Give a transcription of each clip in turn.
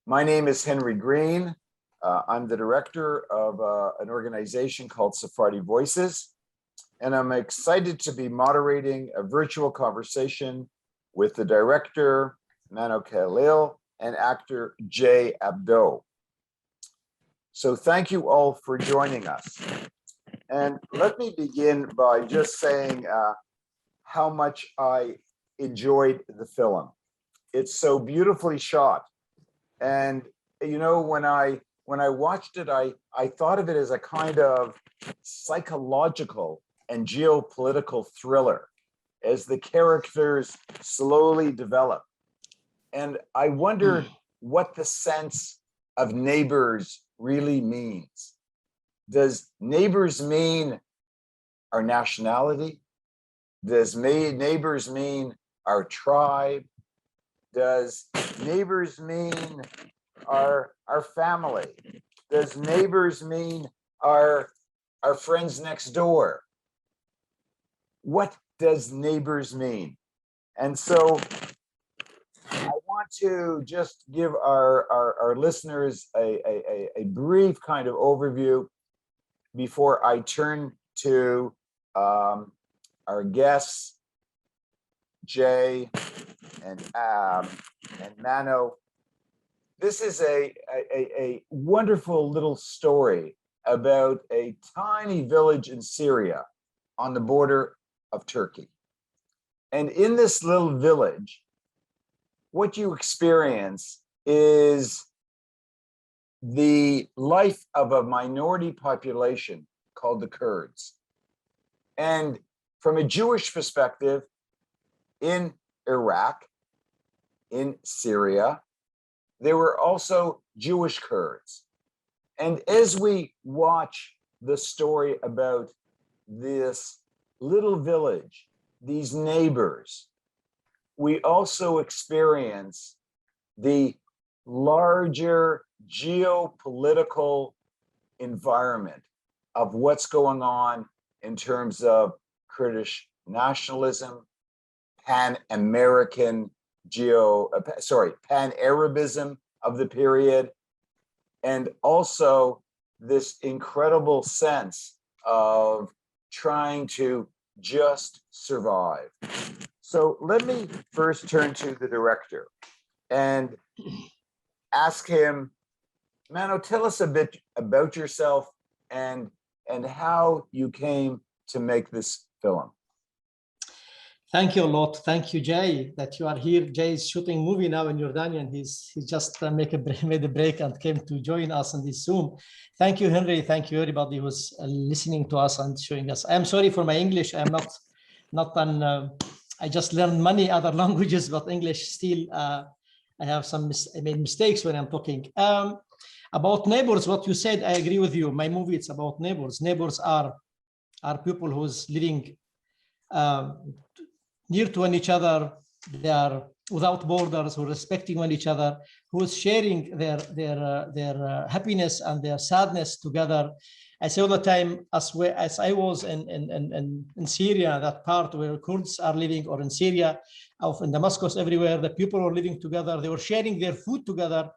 My name is Henry Green. I'm the director of an organization called Sephardi Voices, and I'm excited to be moderating a virtual conversation with the director, Mano Khalil, and actor Jay Abdo. So thank you all for joining us. And let me begin by just saying how much I enjoyed the film. It's so beautifully shot. And you know, when I watched it, I thought of it as a kind of psychological and geopolitical thriller as the characters slowly develop. And I wondered what the sense of neighbors really means. Does neighbors mean our nationality? Does neighbors mean our tribe? Does neighbors mean our family? Does neighbors mean our friends next door? What does neighbors mean? And so I want to just give our listeners a brief kind of overview before I turn to our guests, Jay and Mano. This is a wonderful little story about a tiny village in Syria on the border of Turkey. And in this little village, what you experience is the life of a minority population called the Kurds. And from a Jewish perspective, in Iraq, in Syria, there were also Jewish Kurds. And as we watch the story about this little village, these neighbors, we also experience the larger geopolitical environment of what's going on in terms of Kurdish nationalism, Pan-American Pan-Arabism of the period, and also this incredible sense of trying to just survive. So let me first turn to the director and ask him, Mano, tell us a bit about yourself and how you came to make this film. Thank you a lot. Thank you, Jay, that you are here. Jay is shooting movie now in Jordan. He just made a break and came to join us on this Zoom. Thank you, Henry. Thank you, everybody who's listening to us and showing us. I'm sorry for my English. I'm I just learned many other languages, but English still, I have I made mistakes when I'm talking. About neighbors, what you said, I agree with you. My movie, it's about neighbors. Neighbors are people who's living near to each other. They are without borders, who are respecting one each other, who is sharing their happiness and their sadness together. I say all the time, as I was in Syria, that part where Kurds are living, or in Syria, or in Damascus, everywhere, the people were living together. They were sharing their food together.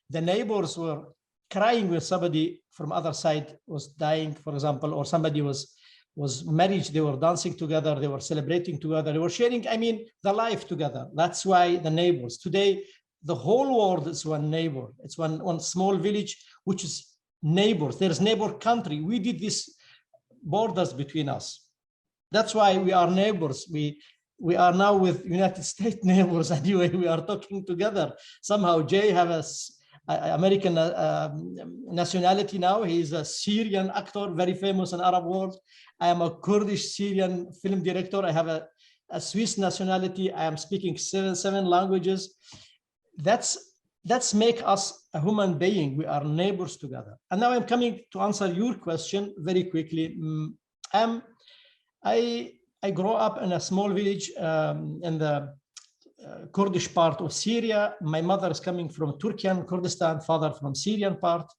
The neighbors were crying when somebody from other side was dying, for example, or somebody was married. They were dancing together. They were celebrating together. They were sharing, the life together. That's why the neighbors. Today, the whole world is one neighbor. It's one small village, which is neighbors. There's neighbor country. We did these borders between us. That's why we are neighbors. We are now with United States neighbors anyway. We are talking together. Somehow Jay has American nationality now. He's a Syrian actor, very famous in Arab world. I am a Kurdish Syrian film director. I have a Swiss nationality. I am speaking seven languages. That's make us a human being. We are neighbors together. And now I'm coming to answer your question very quickly. I grew up in a small village in the Kurdish part of Syria. My mother is coming from Turkian Kurdistan, father from Syrian part.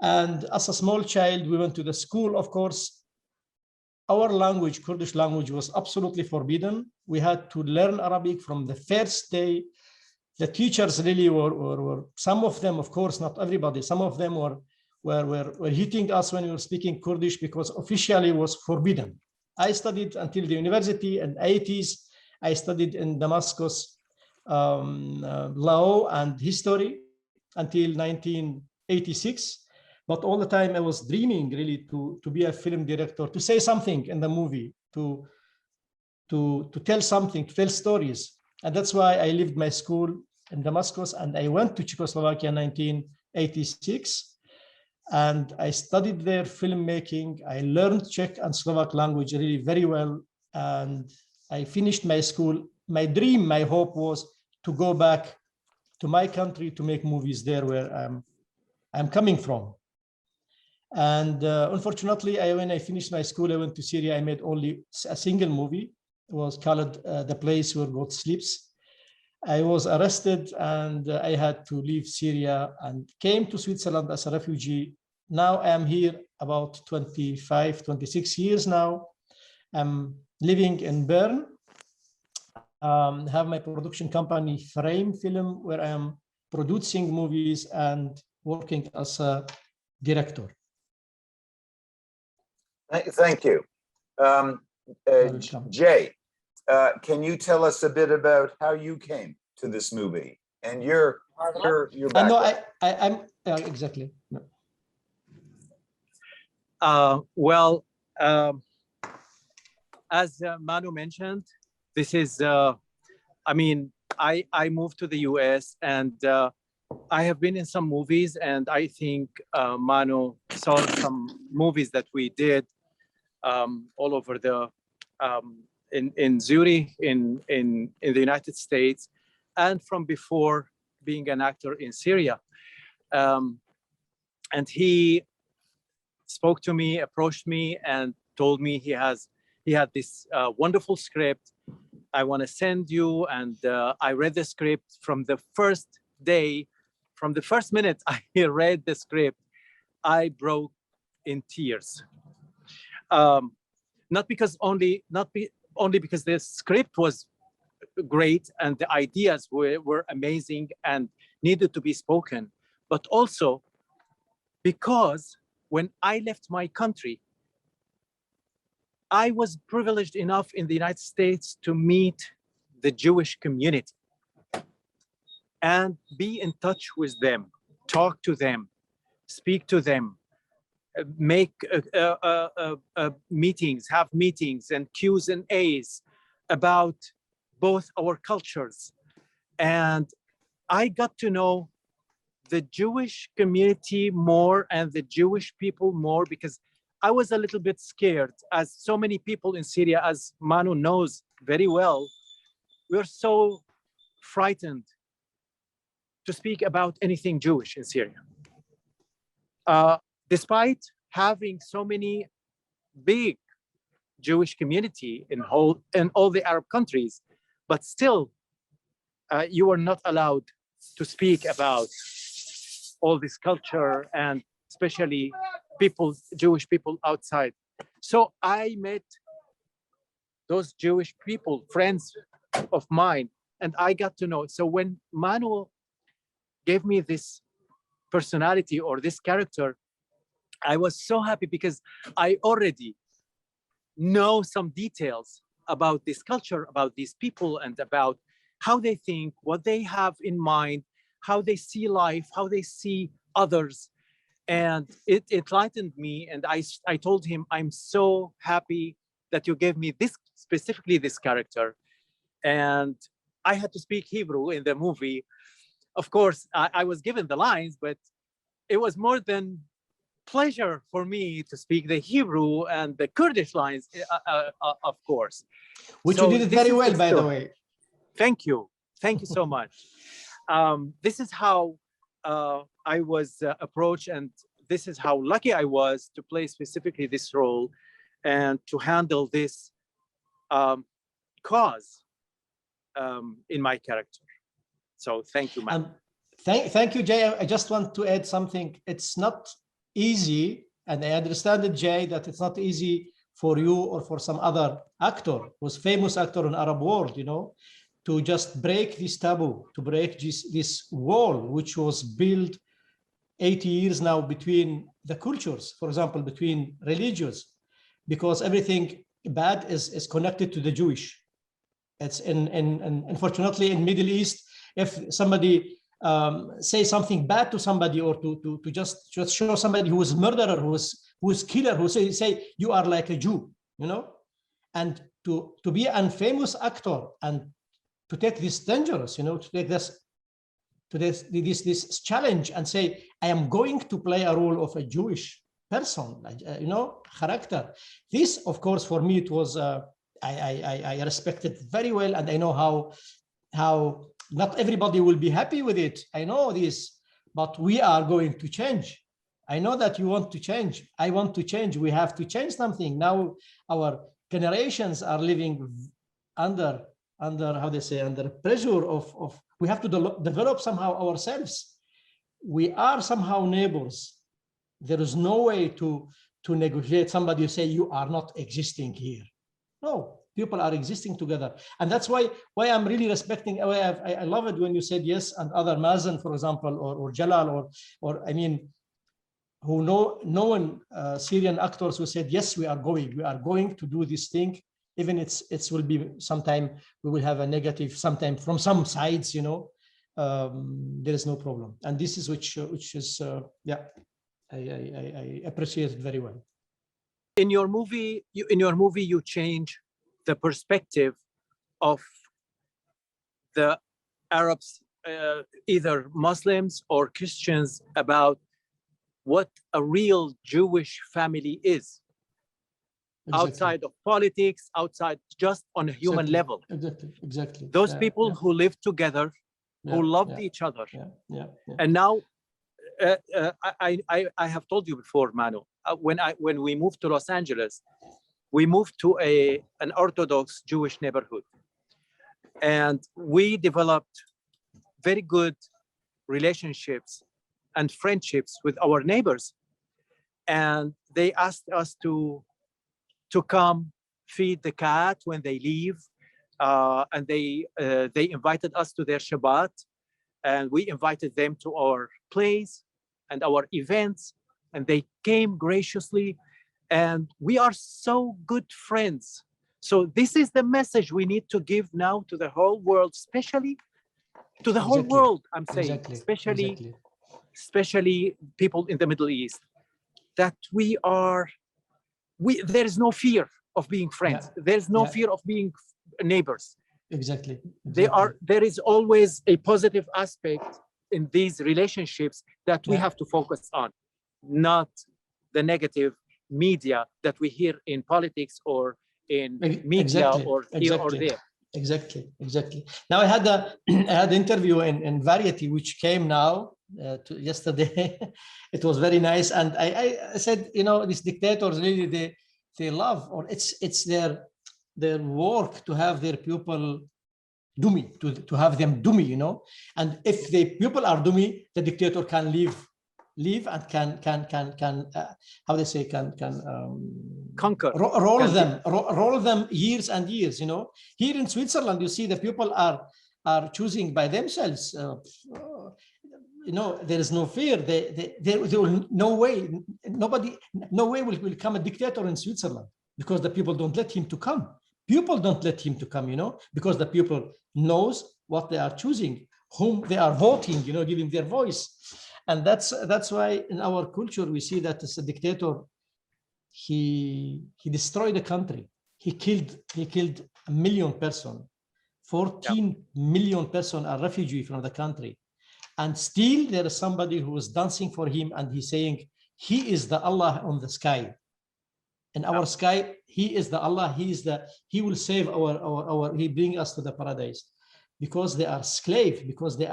And as a small child, we went to the school, of course. Our language, Kurdish language, was absolutely forbidden. We had to learn Arabic from the first day the teachers really were some of them, of course, not everybody, some of them were hitting us when we were speaking Kurdish because officially it was forbidden. I studied until the university in the 80s. I studied in Damascus law and history until 1986. But all the time I was dreaming really to be a film director, to say something in the movie, to tell something, to tell stories. And that's why I lived my school in Damascus and I went to Czechoslovakia in 1986. And I studied there filmmaking. I learned Czech and Slovak language really very well. And I finished my school. My dream, my hope was to go back to my country to make movies there where I'm coming from. And unfortunately, when I finished my school, I went to Syria. I made only a single movie. It was called The Place Where God Sleeps. I was arrested and I had to leave Syria and came to Switzerland as a refugee. Now I am here about 25, 26 years now. I'm living in Bern. Have my production company Frame Film, where I am producing movies and working as a director. Thank you. Jay, can you tell us a bit about how you came to this movie and your background? No, I'm exactly. No. Well, as Manu mentioned, this is, I mean, I moved to the US and I have been in some movies, and I think Manu saw some movies that we did all over the, in Zurich, in the United States, and from before being an actor in Syria. And he spoke to me, approached me, and told me he had this wonderful script. I want to send you. And I read the script from the first day, from the first minute I read the script, I broke in tears. Not only because the script was great and the ideas were amazing and needed to be spoken, but also because when I left my country, I was privileged enough in the United States to meet the Jewish community and be in touch with them, talk to them, speak to them, make meetings, have meetings and Q's and A's about both our cultures. And I got to know the Jewish community more and the Jewish people more, because I was a little bit scared, as so many people in Syria, as Manu knows very well, we're so frightened to speak about anything Jewish in Syria. Despite having so many big Jewish community in all the Arab countries, but still you are not allowed to speak about all this culture, and especially Jewish people outside. So I met those Jewish people, friends of mine, and I got to know. So when Manu gave me this personality or this character, I was so happy because I already know some details about this culture, about these people, and about how they think, what they have in mind, how they see life, how they see others. And it enlightened me. And I told him, I'm so happy that you gave me specifically this character. And I had to speak Hebrew in the movie. Of course, I was given the lines, but it was more than pleasure for me to speak the Hebrew and the Kurdish lines, of course. Which you did it very well, by the way. Thank you. Thank you so much. This is how I was approached, and this is how lucky I was to play specifically this role and to handle this cause in my character. So thank you, man. Thank you, Jay. I just want to add something. It's not easy, and I understand it, Jay, that it's not easy for you or for some other actor who's famous actor in Arab world, you know, to just break this taboo, to break this wall, which was built 80 years now between the cultures, for example, between religions, because everything bad is connected to the Jewish. It's unfortunately in Middle East, if somebody say something bad to somebody, or to just show somebody who is murderer, who is killer, who say you are like a Jew, you know, and to be an famous actor and to take this dangerous, you know, to take this challenge and say, I am going to play a role of a Jewish person, you know, character. This, of course, for me, it was, I respect it very well. And I know how not everybody will be happy with it. I know this, but we are going to change. I know that you want to change. I want to change. We have to change something. Now our generations are living under how they say, under pressure of we have to develop somehow ourselves. We are somehow neighbors. There is no way to negotiate somebody who say you are not existing here. No, people are existing together. And that's why I'm really respecting, I love it when you said yes, and other Mazen, for example, or Jalal, or I mean, who known Syrian actors who said, yes, we are going to do this thing. Even it will be sometime we will have a negative sometime from some sides, you know, there is no problem. And this is which is, yeah, I appreciate it very well. In your movie, you change the perspective of the Arabs, either Muslims or Christians, about what a real Jewish family is. Exactly. Outside of politics, outside, just on a human level. Exactly. Those people who lived together, who loved each other. And now, I have told you before, Mano, when we moved to Los Angeles, we moved to an Orthodox Jewish neighborhood. And we developed very good relationships and friendships with our neighbors. And they asked us to come feed the cat when they leave. And they invited us to their Shabbat. And we invited them to our plays and our events. And they came graciously. And we are so good friends. So this is the message we need to give now to the whole world, especially to the whole world, I'm saying, especially people in the Middle East, that there is no fear of being friends. There's no fear of being neighbors. Exactly. There is always a positive aspect in these relationships that we have to focus on, not the negative media that we hear in politics or in media or here or there. Exactly. Now I had an interview in Variety, which came now yesterday. It was very nice, and I said, you know, these dictators really they love, or it's their work to have their people dummy, to have them dummy, you know. And if the people are dummy, the dictator can leave and can how they say can conquer, roll them years and years, you know. Here in Switzerland, you see the people are choosing by themselves. You know, there is no fear. There will no way will come a dictator in Switzerland, because the people don't let him to come. People don't let him to come, you know, because the people knows what they are choosing, whom they are voting, you know, giving their voice. And that's why in our culture we see that as a dictator, he destroyed the country. He killed 1 million person. 14 million person are refugee from the country. And still there is somebody who is dancing for him, and he's saying he is the Allah on the sky. In our sky, he is the Allah, he will save he bring us to the paradise. Because they are slave, because they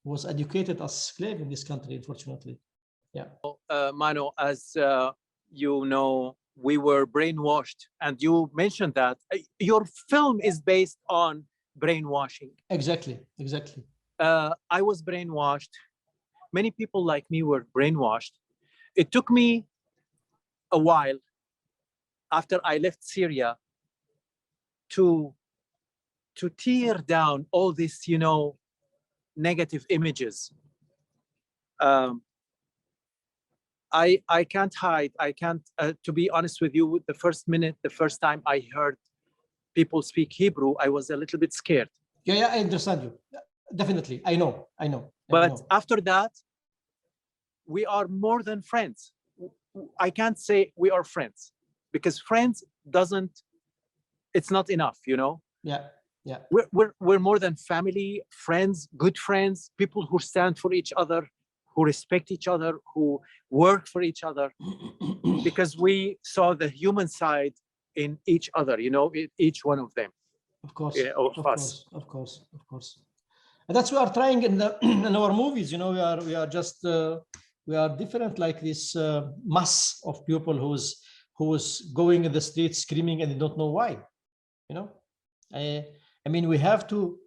was educated as slave in this country, unfortunately. Mano, as you know, we were brainwashed, and you mentioned that your film is based on brainwashing. Exactly. I was brainwashed. Many people like me were brainwashed. It took me a while after I left Syria to to tear down all this, you know, negative images. I can't hide. I can't, to be honest with you, the first time I heard people speak Hebrew, I was a little bit scared. Yeah, I understand you. Definitely. I know. But after that, we are more than friends. I can't say we are friends, because friends it's not enough, you know? Yeah. We're more than family, friends, good friends, people who stand for each other, who respect each other, who work for each other, because we saw the human side in each other, you know, each one of them. Of course, Of us. of course. And that's what we are trying in in our movies. You know, we are just we are different, like this mass of people who's going in the streets screaming and they don't know why. You know, I mean, we have to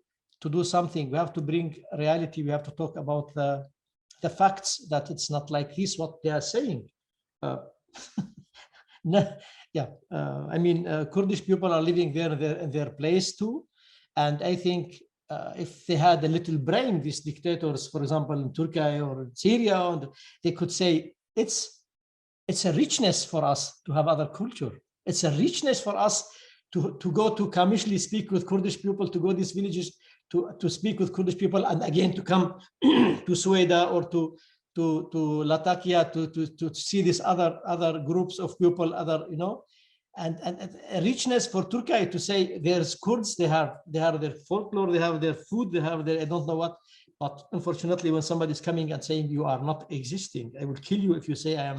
do something. We have to bring reality. We have to talk about the facts, that it's not like this what they are saying. I mean, Kurdish people are living there in their place too, and I think if they had a little brain, these dictators, for example, in Turkey or in Syria, and they could say it's a richness for us to have other culture. It's a richness for us to go to Kamishli, speak with Kurdish people, to go these villages to speak with Kurdish people, and again to come to Sueda or to Latakia to see these other groups of people, you know, and a richness for Turkey to say there's Kurds, they have their folklore, they have their food, they have their I don't know what. But unfortunately, when somebody's coming and saying you are not existing, I will kill you if you say I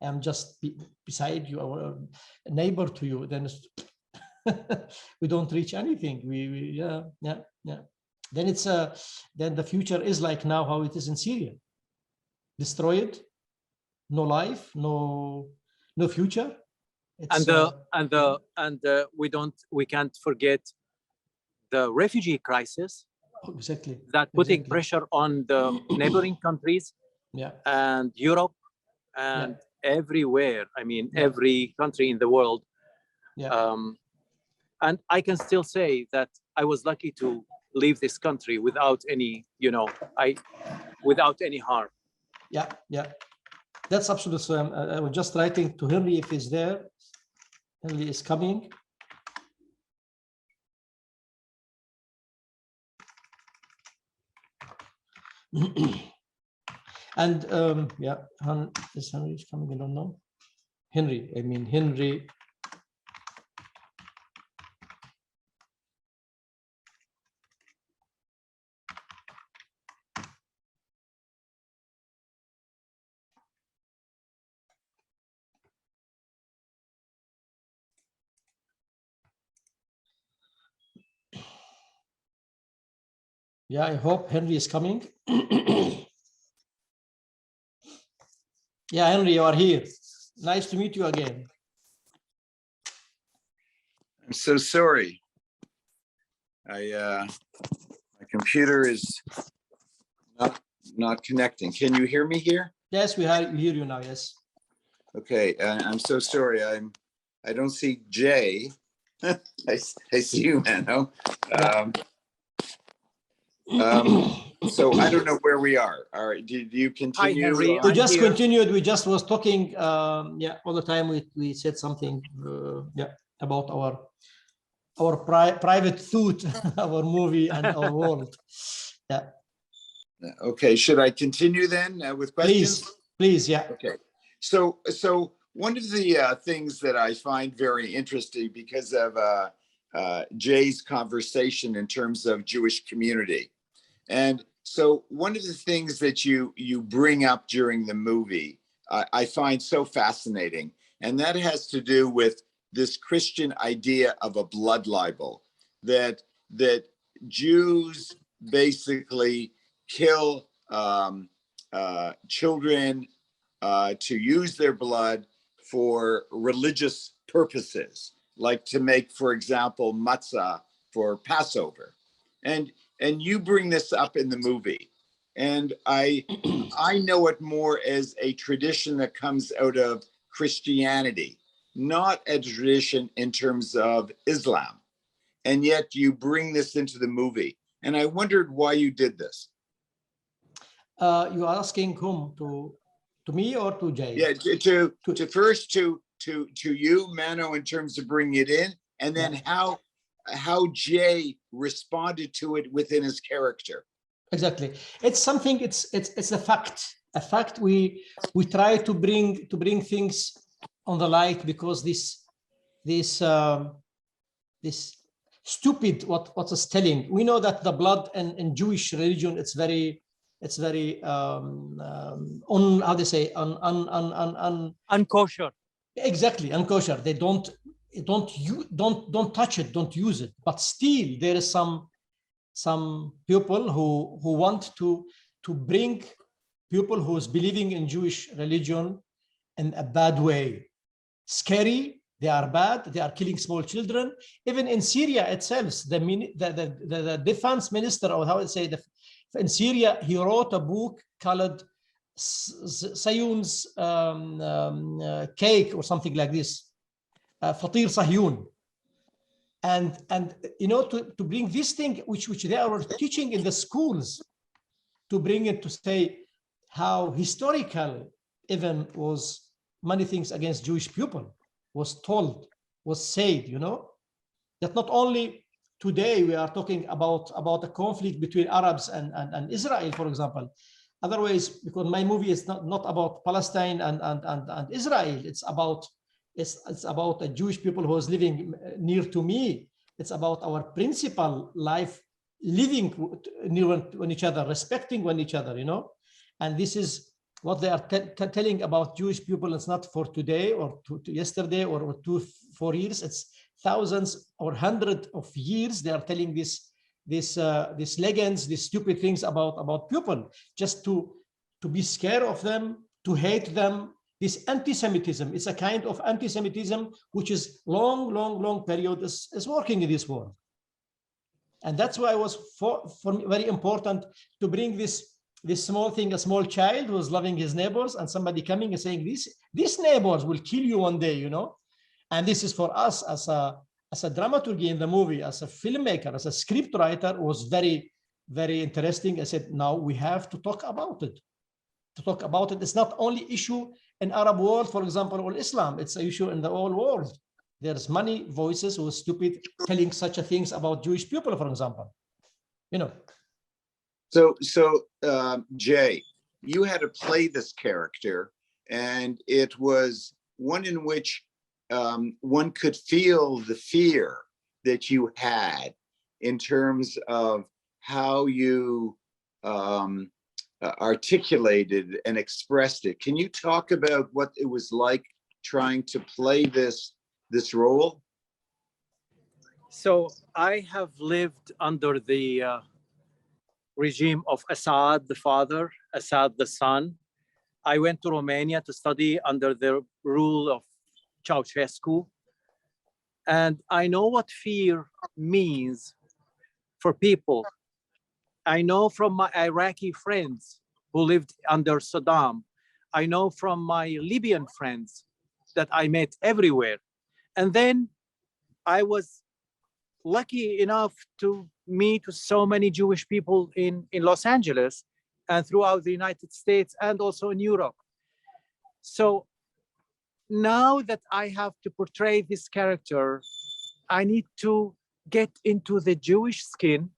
am just beside you or a neighbor to you, then we don't reach anything. Yeah. Then it's then the future is like now how it is in Syria. Destroyed, no life, no future. It's, we can't forget the refugee crisis. Exactly. That putting pressure on the neighboring countries. Yeah. And Europe and everywhere. I mean, every country in the world. Yeah. And I can still say that I was lucky to leave this country without any, you know, without any harm. Yeah. That's absolutely so. I was just writing to Henry if he's there. Henry is coming. And is Henry coming? I don't know. Henry. Yeah, I hope Henry is coming. Yeah, Henry, you are here. Nice to meet you again. I'm so sorry. My computer is not connecting. Can you hear me here? Yes, we hear you now. Yes. Okay, I'm so sorry. I don't see Jay. I see you, Mano. So I don't know where we are. All right, did you continue? Hi, Henry. We just continued. We just was talking. All the time we said something. About our private thought, our movie and our world. Yeah. Okay. Should I continue then with questions? Please. Yeah. Okay. So one of the things that I find very interesting because of Jay's conversation in terms of Jewish community. And so one of the things that you bring up during the movie, I find so fascinating, and that has to do with this Christian idea of a blood libel, that Jews basically kill children to use their blood for religious purposes, like to make, for example, matzah for Passover. And you bring this up in the movie, and I know it more as a tradition that comes out of Christianity, not a tradition in terms of Islam. and yet you bring this into the movie. And I wondered why you did this. You are asking whom, to me or to Jay? Yeah, to first to you, Mano, in terms of bringing it in, and then how Jay responded to it within his character. Exactly. It's something. It's a fact. A fact. We try to bring things on the light, because this stupid what is telling. We know that the blood in Jewish religion, it's very on, how they say, Unkosher. Exactly, unkosher. They don't touch it, don't use it. But still, there is some people who want to bring people who's believing in Jewish religion in a bad way. Scary. They are bad. They are killing small children. Even in Syria itself, the defense minister, or how to say, in Syria, he wrote a book called Sayun's cake or something like this, Fatir Sahyun. And you know, to bring this thing which they are teaching in the schools, to bring it to say how historical even was many things against Jewish people was told, was said, you know, that not only today we are talking about a conflict between Arabs and Israel, for example. Otherwise, because my movie is not about Palestine and Israel, it's about a Jewish people who is living near to me. It's about our principal life, living near one each other, respecting one each other, you know. And this is what they are telling about Jewish people. It's not for today or to yesterday or 4 years. It's thousands or hundreds of years. They are telling these legends, these stupid things about people, just to be scared of them, to hate them. This anti-Semitism, it's a kind of anti-Semitism which is long period is working in this world. And that's why it was for me very important to bring this small thing, a small child who's loving his neighbors, and somebody coming and saying, these neighbors will kill you one day, you know. And this is for us as a dramaturgy in the movie, as a filmmaker, as a script writer, was very, very interesting. I said, now we have to talk about it. It's not only issue in Arab world, for example, or Islam. It's an issue in the whole world. There's many voices who are stupid telling such a things about Jewish people, for example. You know. So Jay, you had to play this character, and it was one in which one could feel the fear that you had in terms of how you articulated and expressed it. Can you talk about what it was like trying to play this role? So I have lived under the regime of Assad the father, Assad the son. I went to Romania to study under the rule of Ceausescu. And I know what fear means for people. I know from my Iraqi friends who lived under Saddam. I know from my Libyan friends that I met everywhere. And then I was lucky enough to meet so many Jewish people in Los Angeles and throughout the United States and also in Europe. So now that I have to portray this character, I need to get into the Jewish skin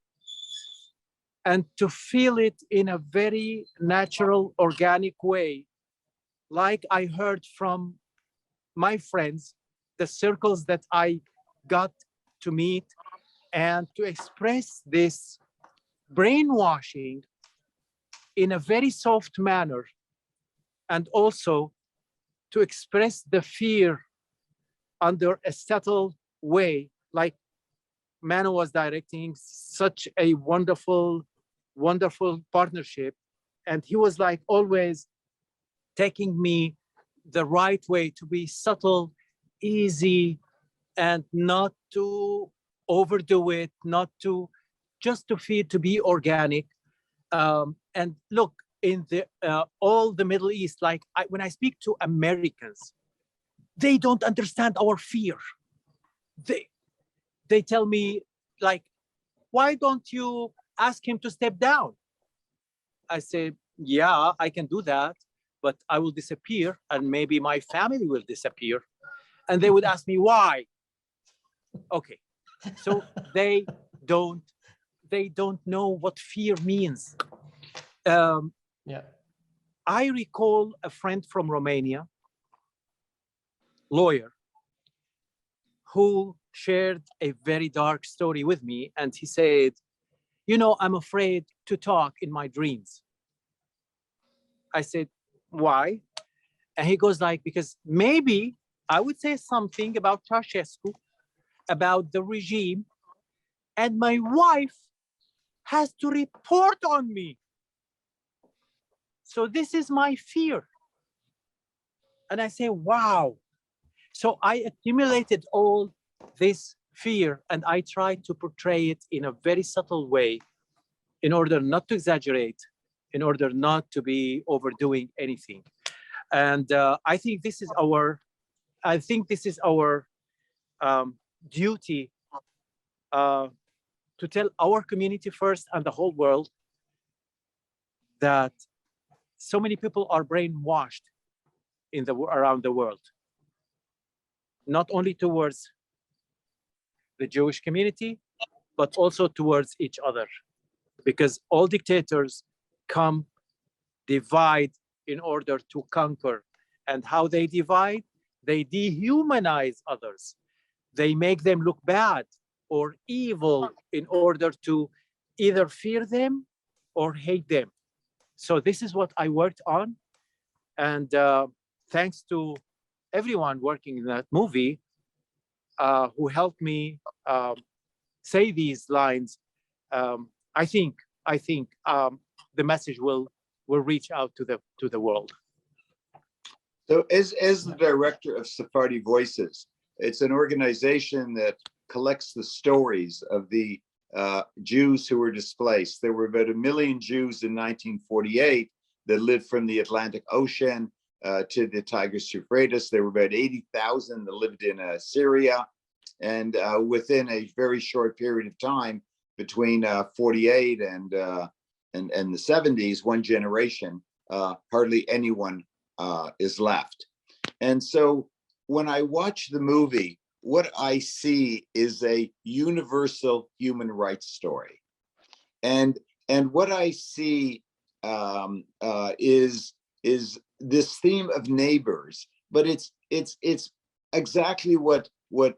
and to feel it in a very natural, organic way, like I heard from my friends, the circles that I got to meet, and to express this brainwashing in a very soft manner, and also to express the fear under a subtle way, like Mano was directing such a wonderful partnership. And he was like always taking me the right way, to be subtle, easy, and not to overdo it, not to just to feel, to be organic. And look, in the all the Middle East, like when I speak to Americans, they don't understand our fear. They tell me like, why don't you ask him to step down? I said, yeah, I can do that, but I will disappear and maybe my family will disappear. And they would ask me why. Okay, so they don't know what fear means. Yeah. I recall a friend from Romania, lawyer, who shared a very dark story with me. And he said, you know, I'm afraid to talk in my dreams. I said, why? And he goes like, because maybe I would say something about Ceausescu, about the regime, and my wife has to report on me. So this is my fear. And I say, wow. So I accumulated all this fear and I tried to portray it in a very subtle way in order not to exaggerate, in order not to be overdoing anything. And I think this is our duty to tell our community first and the whole world that so many people are brainwashed around the world, not only towards the Jewish community, but also towards each other, because all dictators come, divide in order to conquer. And how they divide? They dehumanize others. They make them look bad or evil in order to either fear them or hate them. So this is what I worked on. And thanks to everyone working in that movie who helped me say these lines, I think the message will reach out to the world. So as the director of Sephardi Voices, it's an organization that collects the stories of the Jews who were displaced. There were about 1 million Jews in 1948 that lived from the Atlantic Ocean to the Tigris Euphrates. There were about 80,000 that lived in Syria. And within a very short period of time, between 48 and the 70s, one generation, hardly anyone is left. And so when I watch the movie, what I see is a universal human rights story. And what I see is this theme of neighbors, but it's exactly what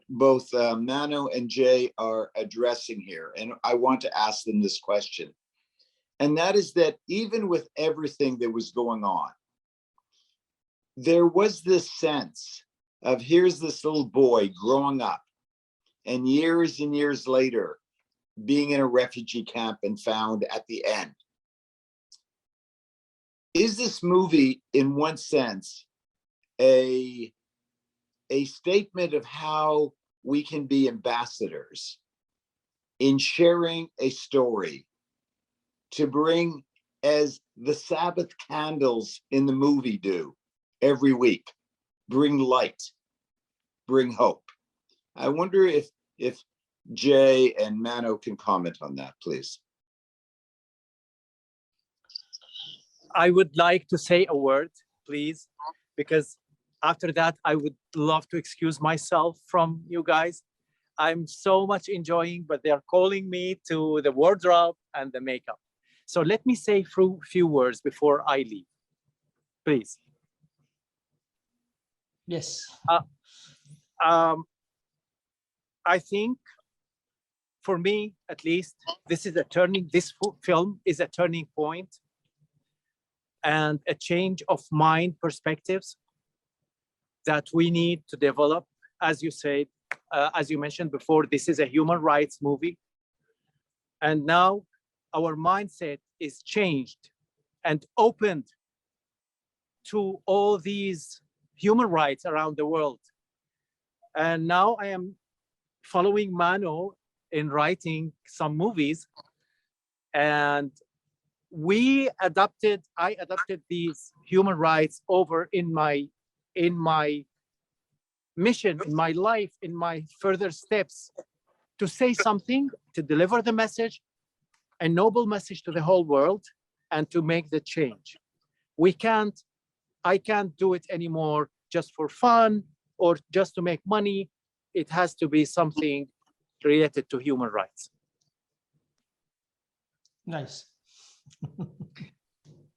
both Mano and Jay are addressing here. And I want to ask them this question. And that is that even with everything that was going on, there was this sense of here's this little boy growing up and years later being in a refugee camp and found at the end. Is this movie, in one sense, a statement of how we can be ambassadors in sharing a story to bring, as the Sabbath candles in the movie do every week, bring light, bring hope? I wonder if Jay and Mano can comment on that, please. I would like to say a word, please, because after that, I would love to excuse myself from you guys. I'm so much enjoying, but they are calling me to the wardrobe and the makeup. So let me say a few words before I leave, please. Yes. I think, for me at least, this film is a turning point and a change of mind perspectives that we need to develop. As you said, as you mentioned before, this is a human rights movie. And now our mindset is changed and opened to all these human rights around the world. And now I am following Mano in writing some movies, and I adopted these human rights over in my mission, in my life, in my further steps to say something, to deliver the message, a noble message to the whole world, and to make the change. I can't do it anymore just for fun or just to make money. It has to be something related to human rights. Nice.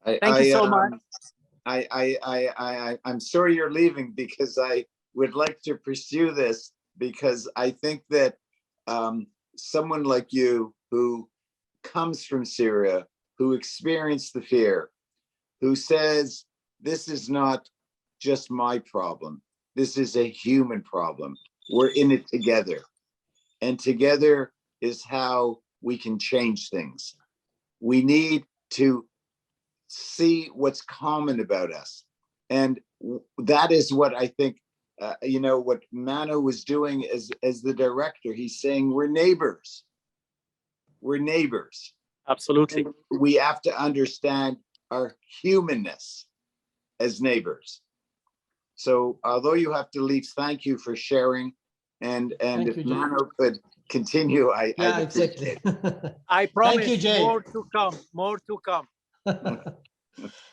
Thank you so much. I'm sorry you're leaving, because I would like to pursue this, because I think that someone like you, who comes from Syria, who experienced the fear, who says, this is not just my problem, this is a human problem. We're in it together. And together is how we can change things. We need to see what's common about us. And that is what I think, what Mano was doing as the director. He's saying, we're neighbors. We're neighbors. Absolutely. And we have to understand our humanness as neighbors. So although you have to leave, thank you for sharing. And if Mano could continue, yeah, exactly. I promise. Thank you, Jay. More to come. More to come.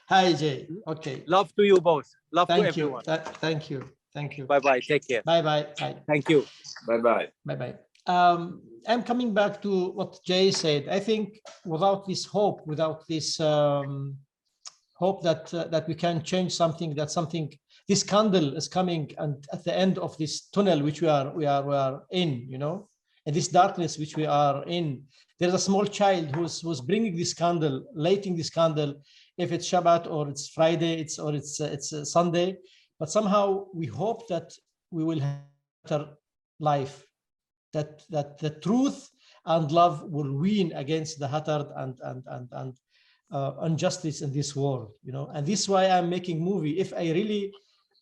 Hi, Jay. Okay. Love to you both. Love to Thank everyone. you. Thank you. Thank you. Bye-bye. Take care. Bye-bye. Bye. Thank you. Bye-bye. Bye-bye. I'm coming back to what Jay said. I think without this hope, without this hope that we can change something, this candle is coming, and at the end of this tunnel which we are in, and this darkness which we are in, there's a small child who's bringing this candle, lighting this candle, if it's Shabbat or it's Friday, or it's Sunday, but somehow we hope that we will have a better life, that the truth and love will win against the hatred and injustice in this world, and this is why I'm making movie. If I really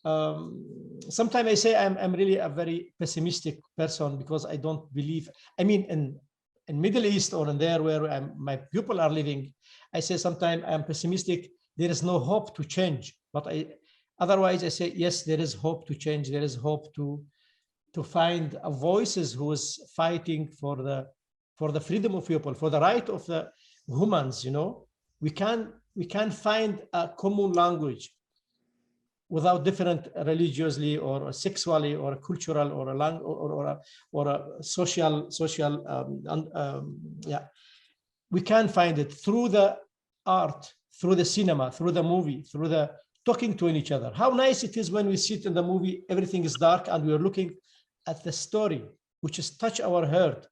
sometimes I say I'm really a very pessimistic person, because I don't believe, in Middle East or in there where my people are living, I say sometimes I'm pessimistic. There is no hope to change, but otherwise I say yes, there is hope to change. There is hope to find voices who is fighting for the freedom of people, for the right of the humans. We can find a common language without different religiously or sexually or cultural or a social we can find it through the art, through the cinema, through the movie, through the talking to each other. How nice it is when we sit in the movie, everything is dark, and we're looking at the story which is touch our heart,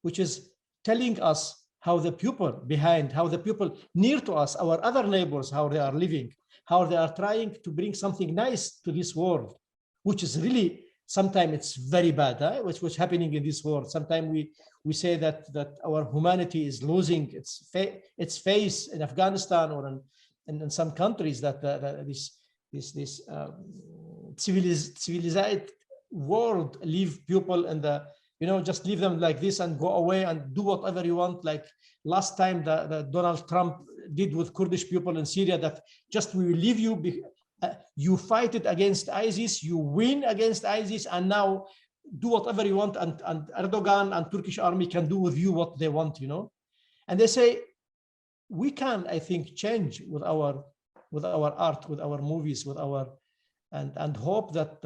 which is telling us how the people near to us, our other neighbors, how they are living, how they are trying to bring something nice to this world, which is really, sometimes it's very bad, what's happening in this world. Sometimes we say that our humanity is losing its face in Afghanistan or in some countries, that this civilized world leave people in the, just leave them like this and go away and do whatever you want. Like last time the Donald Trump did with Kurdish people in Syria, that just we will leave you, you fight it against ISIS, you win against ISIS, and now do whatever you want, and Erdogan and Turkish army can do with you what they want, And they say, we can, I think, change with our art, with our movies, with our, and hope that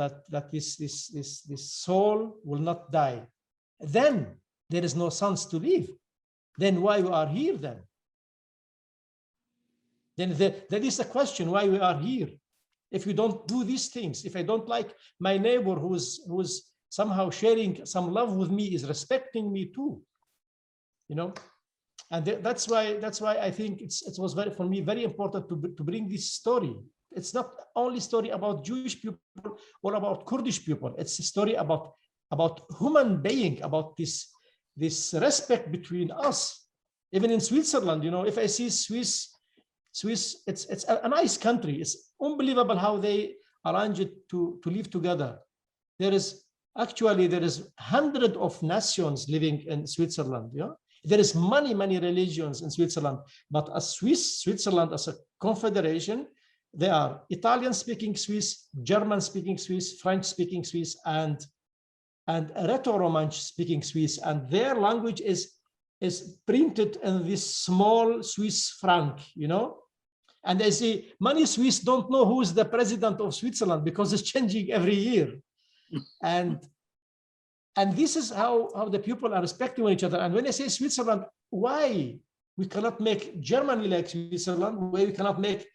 this soul will not die. Then there is no sense to live. Then why we are here then? Then that is the question, why we are here. If we don't do these things, if I don't like my neighbor who's somehow sharing some love with me, is respecting me too, and that's why I think it was for me very important to bring this story. It's not only story about Jewish people or about Kurdish people. It's a story about human being, about this respect between us. Even in Switzerland, if I see Swiss, it's a nice country. It's unbelievable how they arrange it to live together. There is hundreds of nations living in Switzerland. There is many religions in Switzerland, but as Switzerland as a confederation, they are Italian speaking Swiss, German speaking Swiss, French speaking Swiss, and and Retro-Romansh speaking Swiss, and their language is printed in this small Swiss franc, you know. And they say many Swiss don't know who is the president of Switzerland because it's changing every year. And this is how the people are respecting each other. And when I say Switzerland, why we cannot make Germany like Switzerland, where we cannot make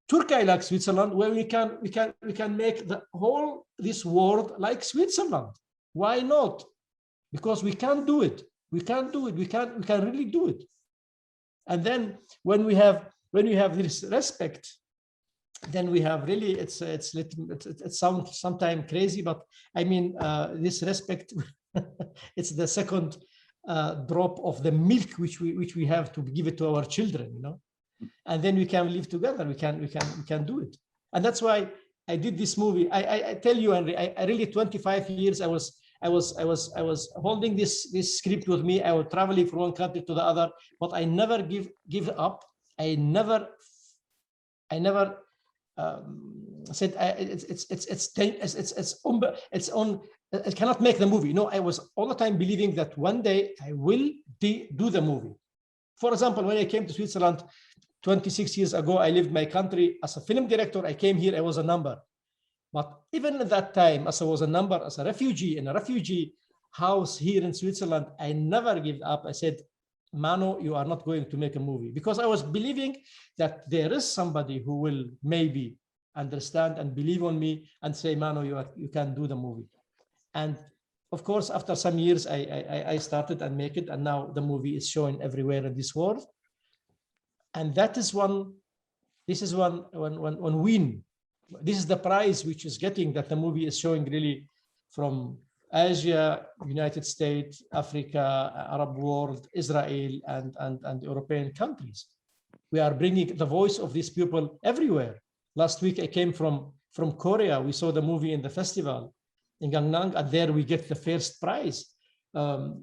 Turkey like Switzerland, where we can make the whole this world like Switzerland? Why not? Because we can do it. We can do it. We can really do it. And then when we have this respect, then we have really it sounds sometimes crazy, but I mean this respect. It's the second drop of the milk which we have to give it to our children, you know. And then we can live together. We can do it. And that's why I did this movie. I tell you, Henry, I really 25 years I was holding this script with me. I was traveling from one country to the other, but I never give up. I never said I cannot make the movie. No, I was all the time believing that one day I will do the movie. For example, when I came to Switzerland 26 years ago, I lived my country as a film director. I came here, I was a number. But even at that time, as I was a number, as a refugee in a refugee house here in Switzerland, I never gave up. I said, Mano, you are not going to make a movie, because I was believing that there is somebody who will maybe understand and believe on me and say, Mano, you can do the movie. And of course, after some years, I started and make it, and now the movie is shown everywhere in this world. And that is one win. This is the prize which is getting, that the movie is showing really from Asia, United States, Africa, Arab world, Israel, and European countries. We are bringing the voice of these people everywhere. Last week, I came from Korea. We saw the movie in the festival in Gangnam, and there we get the first prize.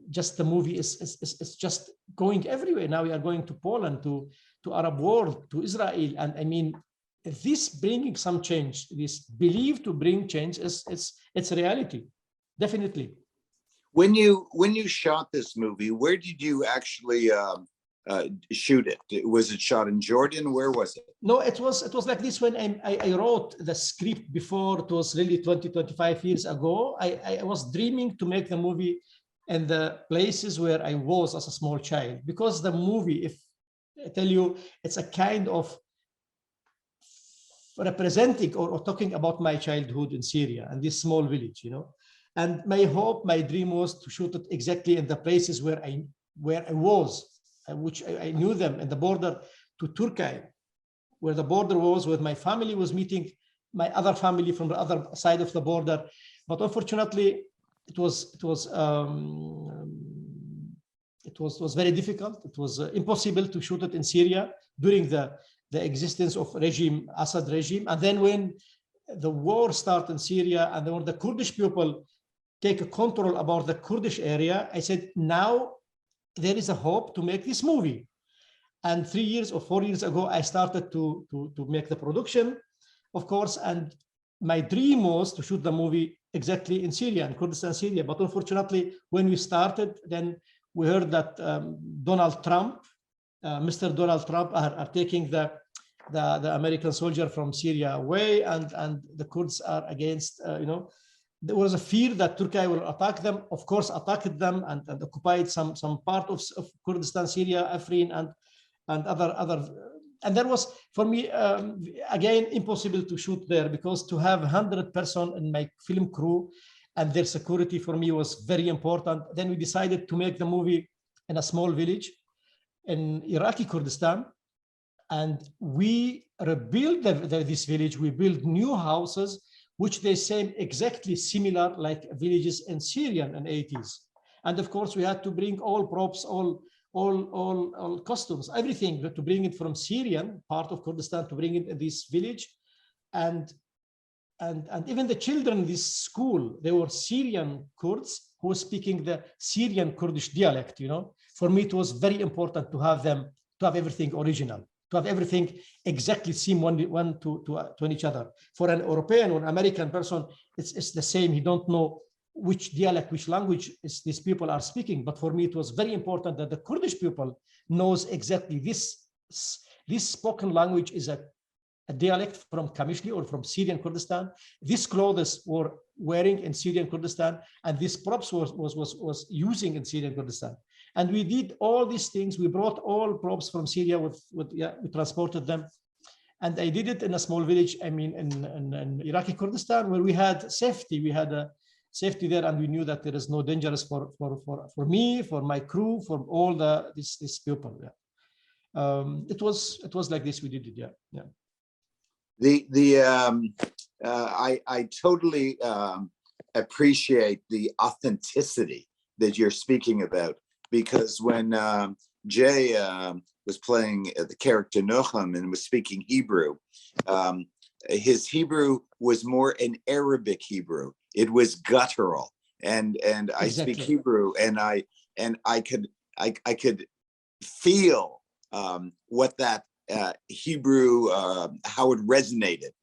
Just the movie is just going everywhere. Now we are going to Poland, to Arab world, to Israel. And I mean, this bringing some change, this belief to bring change, it's a reality, definitely. When you shot this movie, where did you actually shoot it? Was it shot in Jordan? Where was it? No, it was like this when I wrote the script before. It was really 25 years ago. I was dreaming to make the movie in the places where I was as a small child, because the movie, if I tell you, it's a kind of representing or talking about my childhood in Syria and this small village, you know. And my hope, my dream was to shoot it exactly in the places where I was, which I knew them, in the border to Turkey, where the border was, where my family was meeting my other family from the other side of the border. But unfortunately, it was very difficult. It was impossible to shoot it in Syria during the existence of Assad regime. And then when the war started in Syria, and when the Kurdish people take a control about the Kurdish area, I said, now there is a hope to make this movie. And 3 years or 4 years ago, I started to make the production, of course. And my dream was to shoot the movie exactly in Syria, in Kurdistan, Syria. But unfortunately, when we started, then we heard that Donald Trump, Mr. Donald Trump are taking the American soldier from Syria away, and the Kurds are against, you know, there was a fear that Turkey will attack them. Of course, attacked them and occupied some part of Kurdistan, Syria, Afrin, and other. And there was, for me, again, impossible to shoot there, because to have 100 person in my film crew and their security for me was very important. Then we decided to make the movie in a small village in Iraqi Kurdistan, and we rebuilt this village. We built new houses, which they seem exactly similar like villages in Syria in the 80s. And of course, we had to bring all props, all costumes, everything, to bring it from Syrian part of Kurdistan to bring it in this village. And even the children in this school, they were Syrian Kurds who were speaking the Syrian Kurdish dialect, you know. For me, it was very important to have them, to have everything original, to have everything exactly seem one to each other. For an European or American person, it's the same. He don't know which dialect, which language is these people are speaking. But for me, it was very important that the Kurdish people knows exactly this spoken language is a dialect from Kamishli or from Syrian Kurdistan. These clothes were wearing in Syrian Kurdistan, and this props was using in Syrian Kurdistan. And we did all these things. We brought all props from Syria we transported them. And I did it in a small village, I mean, in Iraqi Kurdistan, where we had safety. We had a safety there, and we knew that there is no dangers for me, for my crew, for all these people. Yeah. It was like this. We did it. Yeah. I totally appreciate the authenticity that you're speaking about, because when Jay was playing the character Nocham and was speaking Hebrew, his Hebrew was more an Arabic Hebrew. It was guttural, and I Exactly. speak Hebrew, and I could feel what that Hebrew, how it resonated,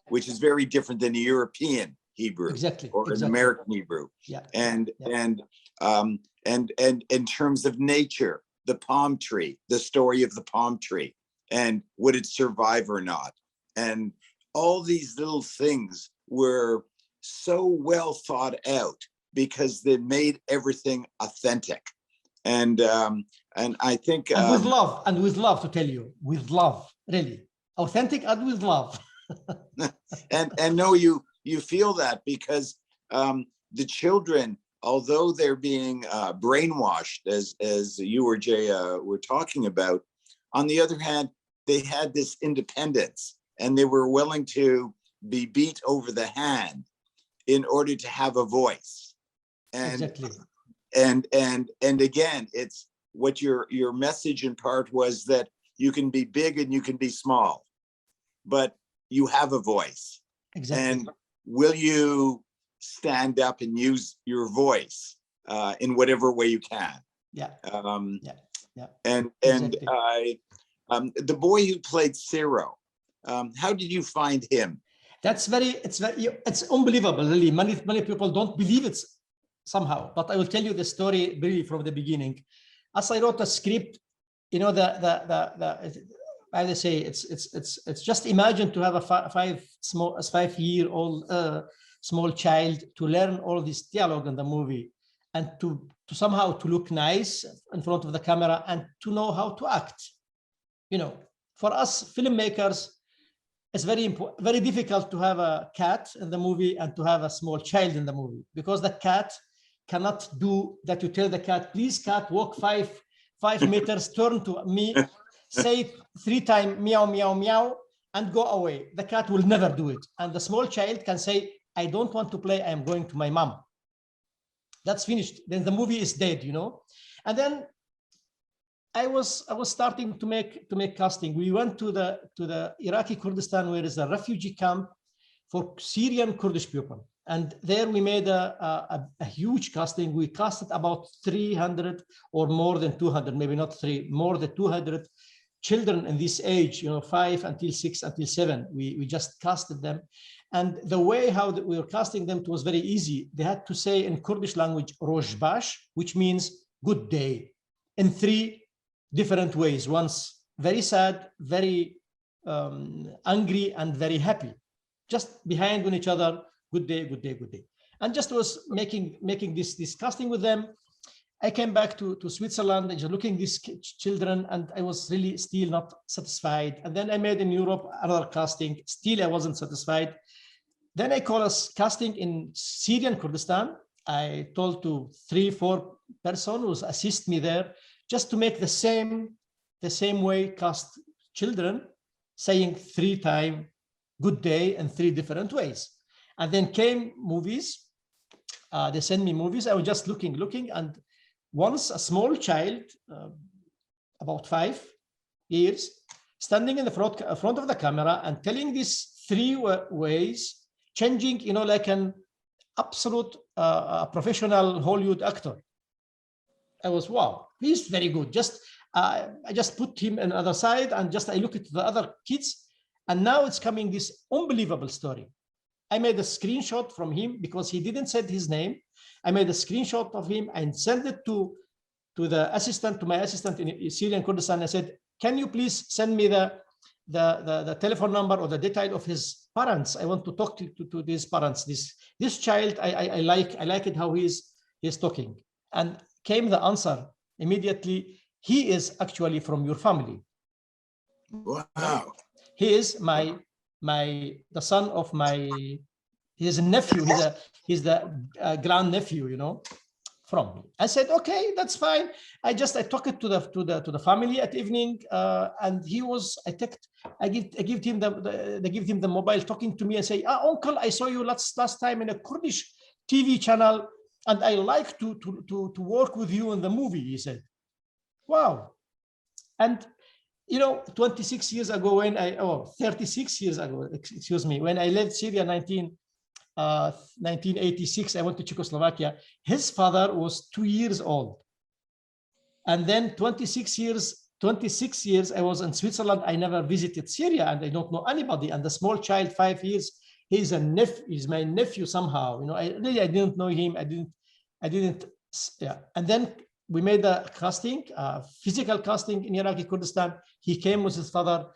which is very different than the European Hebrew or an American Hebrew. Yeah. And in terms of nature, the palm tree, the story of the palm tree, and would it survive or not, and all these little things were so well thought out because they made everything authentic. And I think with love, to tell you, with love, really authentic and with love. and no, you feel that because the children, although they're being brainwashed, as you or Jay were talking about, on the other hand, they had this independence, and they were willing to be beat over the hand in order to have a voice. And exactly. And again, it's what your message in part was, that you can be big and you can be small, but you have a voice. Exactly. And will you stand up and use your voice in whatever way you can? Yeah. Yeah. And exactly. The boy who played Ciro, how did you find him? It's unbelievable, really. Many people don't believe it somehow, but I will tell you the story really from the beginning. As I wrote a script, you know, I would say it's just imagine to have a 5-year-old small child to learn all this dialogue in the movie, and to somehow to look nice in front of the camera, and to know how to act. You know, for us filmmakers, it's very difficult to have a cat in the movie and to have a small child in the movie, because the cat cannot do that. You tell the cat, please cat, walk 5 meters, turn to me, say 3 times meow, meow, meow, and go away. The cat will never do it. And the small child can say, I don't want to play, I am going to my mom. That's finished. Then the movie is dead, you know. And then I was starting to make casting. We went to the Iraqi Kurdistan, where is a refugee camp for Syrian Kurdish people. And there we made a huge casting. We casted about 300 or more than 200, maybe not 3, more than 200 children in this age, you know, 5 until 6 until 7. We just casted them. And the way how we were casting them, it was very easy. They had to say in Kurdish language, Rojbash, which means good day, in 3 different ways. Once very sad, very angry, and very happy, just behind on each other. Good day, good day, good day. And just was making this casting with them. I came back to Switzerland and just looking at these children, and I was really still not satisfied. And then I made in Europe another casting. Still, I wasn't satisfied. Then I call us casting in Syrian Kurdistan. I told to 3-4 persons who assist me there, just to make the same way cast children, saying 3 times good day in 3 different ways. And then came movies. They sent me movies. I was just looking, and once a small child, about 5 years, standing in the front of the camera and telling these 3 ways, changing, you know, like an absolute professional Hollywood actor. I was, wow, he's very good. I just put him on the other side, and just I look at the other kids, and now it's coming this unbelievable story. I made a screenshot from him because he didn't say his name. I made a screenshot of him and sent it to the assistant, to my assistant in Syrian Kurdistan. I said, can you please send me the telephone number or the detail of his parents? I want to talk to these parents. This child, I like it how he's talking. And came the answer immediately. He is actually from your family. Wow. He is the son of his nephew. He's the grand nephew, you know, from me. I said, okay, that's fine. I talked to the family at evening, and I give him the mobile, talking to me and say, uncle, I saw you last time in a Kurdish TV channel, and I like to work with you in the movie. He said, wow. And 26 years ago, 36 years ago, excuse me, when I left Syria 1986, I went to Czechoslovakia. His father was 2 years old. And then 26 years, I was in Switzerland. I never visited Syria and I don't know anybody. And the small child, 5 years, he's my nephew somehow. I didn't know him. I didn't, yeah. And then we made a casting, physical casting in Iraqi Kurdistan. He came with his father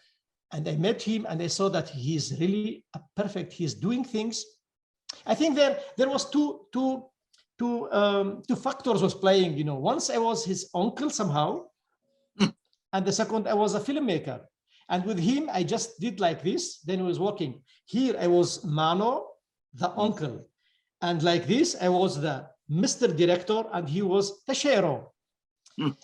and I met him and I saw that he's really perfect. He's doing things. I think there was two factors was playing, Once I was his uncle somehow, and the second I was a filmmaker. And with him, I just did like this, then he was walking. Here I was Mano, the uncle. And like this, I was the Mr. Director, and he was Tashero.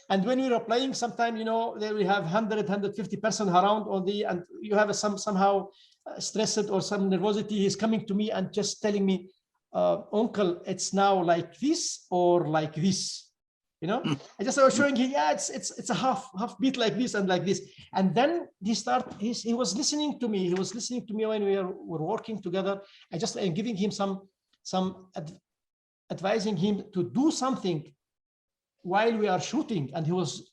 And when we were playing, sometime, there we have 100, 150 person around and you have somehow stressed or some nervosity. He's coming to me and just telling me, uncle, it's now like this or like this, I was showing him, yeah, it's a half beat like this and like this. And then he was listening to me. He was listening to me when we were working together. I'm giving him some advising him to do something while we are shooting, and he was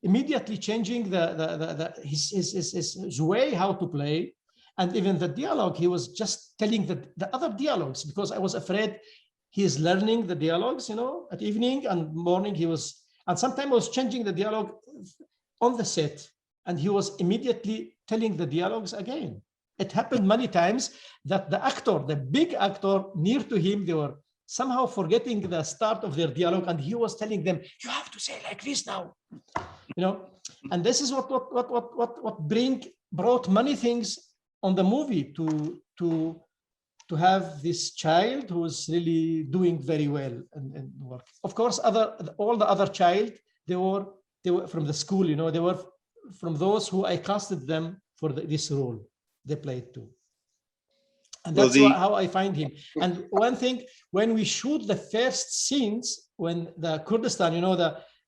immediately changing his way how to play, and even the dialogue. He was just telling the other dialogues because I was afraid he is learning the dialogues, at evening and morning. And sometimes I was changing the dialogue on the set, and he was immediately telling the dialogues again. It happened many times that the big actor near to him, they were somehow forgetting the start of their dialogue, and he was telling them, you have to say like this now, and this is what brought many things on the movie to have this child who is really doing very well and work. Of course, all the other child, they were from the school, they were from those who I casted them for this role. They played too. And that's how I find him. And one thing, when we shoot the first scenes, when the Kurdistan,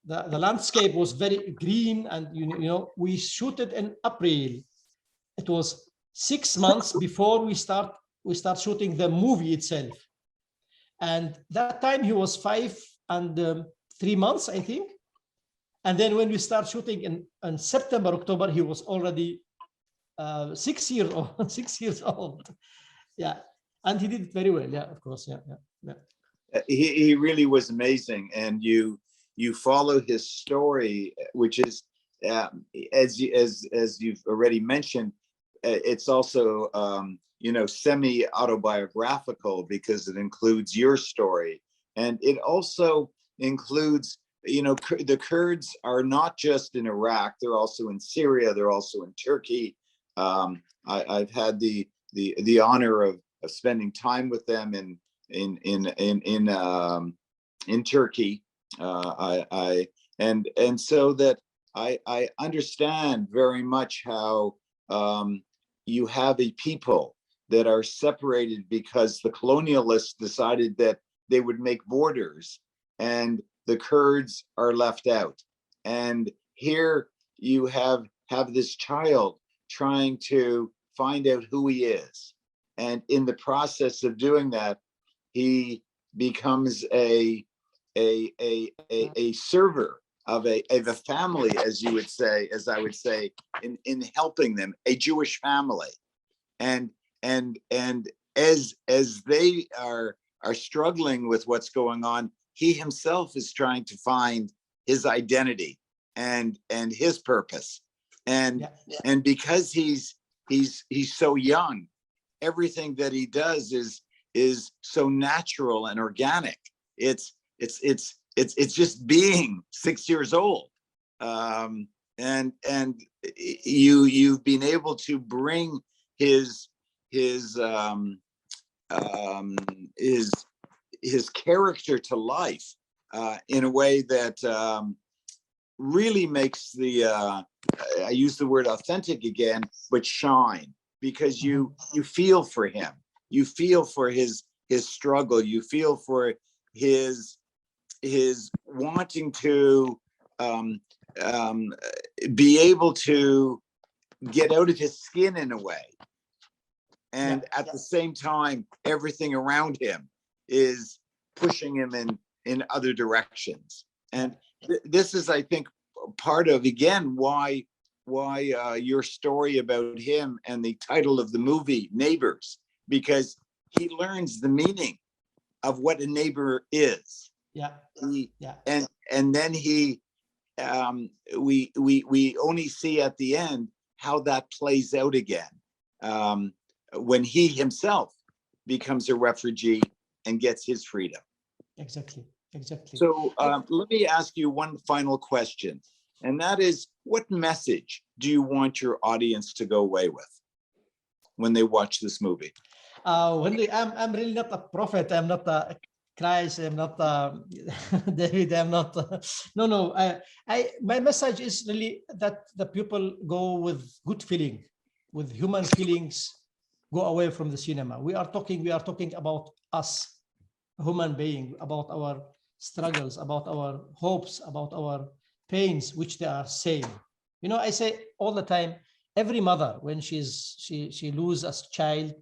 the landscape was very green, and we shoot it in April. It was 6 months before we start shooting the movie itself. And that time he was 5 and 3 months, I think. And then when we start shooting in September, October, he was already 6 years old. 6 years old. Yeah, and he did it very well. Yeah, of course. Yeah. He really was amazing, and you follow his story, which is as you've already mentioned, it's also semi-autobiographical because it includes your story, and it also includes the Kurds are not just in Iraq; they're also in Syria, they're also in Turkey. I've had the honor of spending time with them in Turkey. And so that I understand very much how you have a people that are separated because the colonialists decided that they would make borders, and the Kurds are left out. And here you have this child trying to find out who he is, and in the process of doing that, he becomes a server of a family, as I would say, in helping them, a Jewish family, and as they are struggling with what's going on, he himself is trying to find his identity and his purpose. And and because he's so young, everything that he does is so natural and organic. It's just being 6 years old. And you've been able to bring his character to life in a way that really makes the I use the word authentic again, but shine, because you feel for him, you feel for his struggle, you feel for his wanting to be able to get out of his skin in a way. And at the same time, everything around him is pushing him in other directions. And this is, I think, part of, again, why your story about him and the title of the movie, Neighbours, because he learns the meaning of what a neighbor is. And then we only see at the end how that plays out again, when he himself becomes a refugee and gets his freedom. Exactly. So let me ask you one final question, and that is, what message do you want your audience to go away with when they watch this movie? I'm really not a prophet. I'm not a Christ. I'm not David. I'm not. No. My message is really that the people go with good feeling, with human feelings. Go away from the cinema. We are talking about us, human being, about our struggles, about our hopes, about our pains, which they are same. You know, I say all the time, every mother, when she loses a child,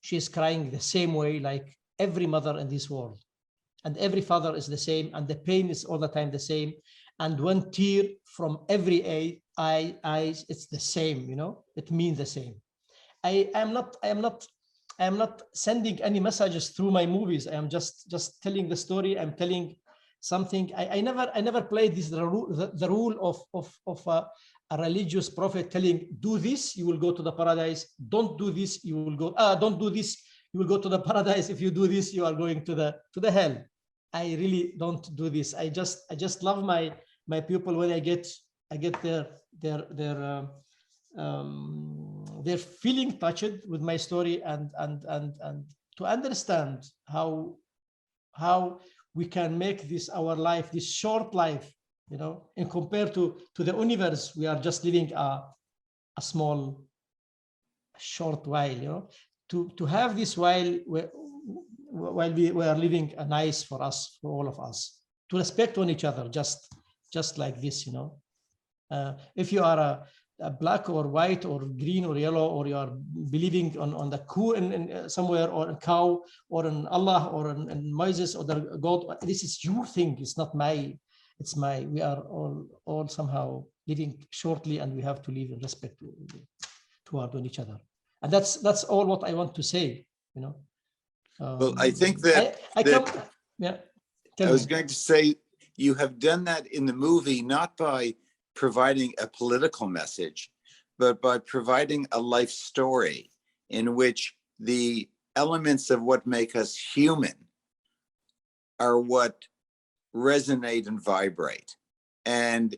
she's crying the same way, like every mother in this world. And every father is the same, and the pain is all the time the same. And one tear from every eye, it's the same, you know, it means the same. I am not sending any messages through my movies. I am just telling the story. I'm telling something. I never played this the rule of a religious prophet telling, do this, you will go to the paradise. Don't do this, you will go. Don't do this, you will go to the paradise. If you do this, you are going to the hell. I really don't do this. I just love my people. When I get they're feeling touched with my story, and to understand how we can make this our life, this short life, you know, and compared to the universe, we are just living a small, short while, you know, to have this while we are living a nice for us, for all of us, to respect on each other, just like this, you know. If you are a black or white or green or yellow, or you are believing on the coup in somewhere, or a cow, or in Allah, or in Moses, or the God, this is your thing. It's not my. It's my. We are all somehow living shortly, and we have to live in respect toward each other. And that's all what I want to say. You know. Well, I think that I was going to say, you have done that in the movie, not by providing a political message, but by providing a life story in which the elements of what make us human are what resonate and vibrate. And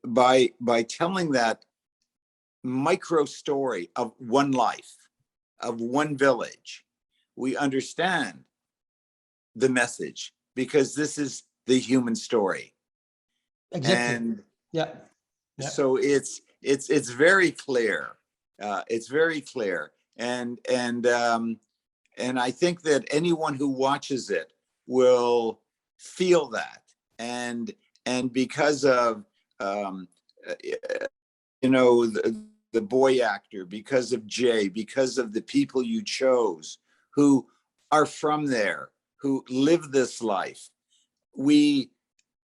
by telling that micro story of one life, of one village, we understand the message, because this is the human story. Exactly. And yeah. So it's very clear. It's very clear, and I think that anyone who watches it will feel that, and because of you know, the boy actor, because of Jay, because of the people you chose who are from there, who live this life, we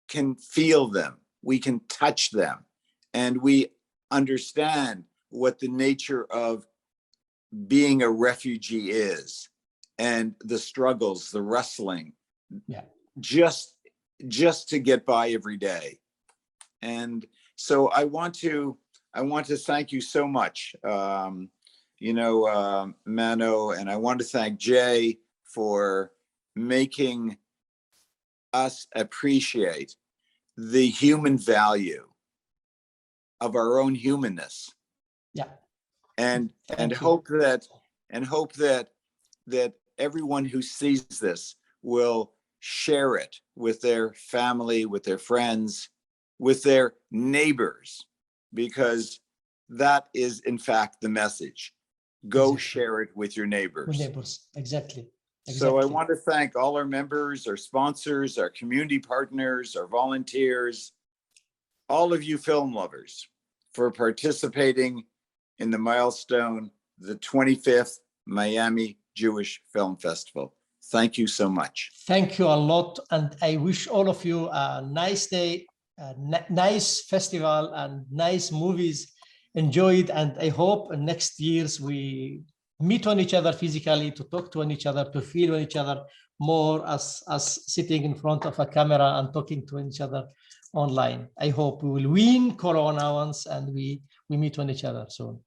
can feel them, we can touch them, and we understand what the nature of being a refugee is, and the struggles, the wrestling, Yeah. just to get by every day. And so I want to thank you so much, Mano, and I want to thank Jay for making us appreciate the human value of our own humanness. Yeah. And Thank you. hope that everyone who sees this will share it with their family, with their friends, with their neighbors, because that is in fact the message. Go Exactly. share it with your neighbors. With neighbors. Exactly. So I want to thank all our members, our sponsors, our community partners, our volunteers, all of you film lovers for participating in the milestone, the 25th Miami Jewish Film Festival. Thank you so much. Thank you a lot. And I wish all of you a nice day, a nice festival, and nice movies. Enjoy it. And I hope next years we meet on each other physically, to talk to each other, to feel on each other more as sitting in front of a camera and talking to each other online. I hope we will win Corona once and we meet on each other soon.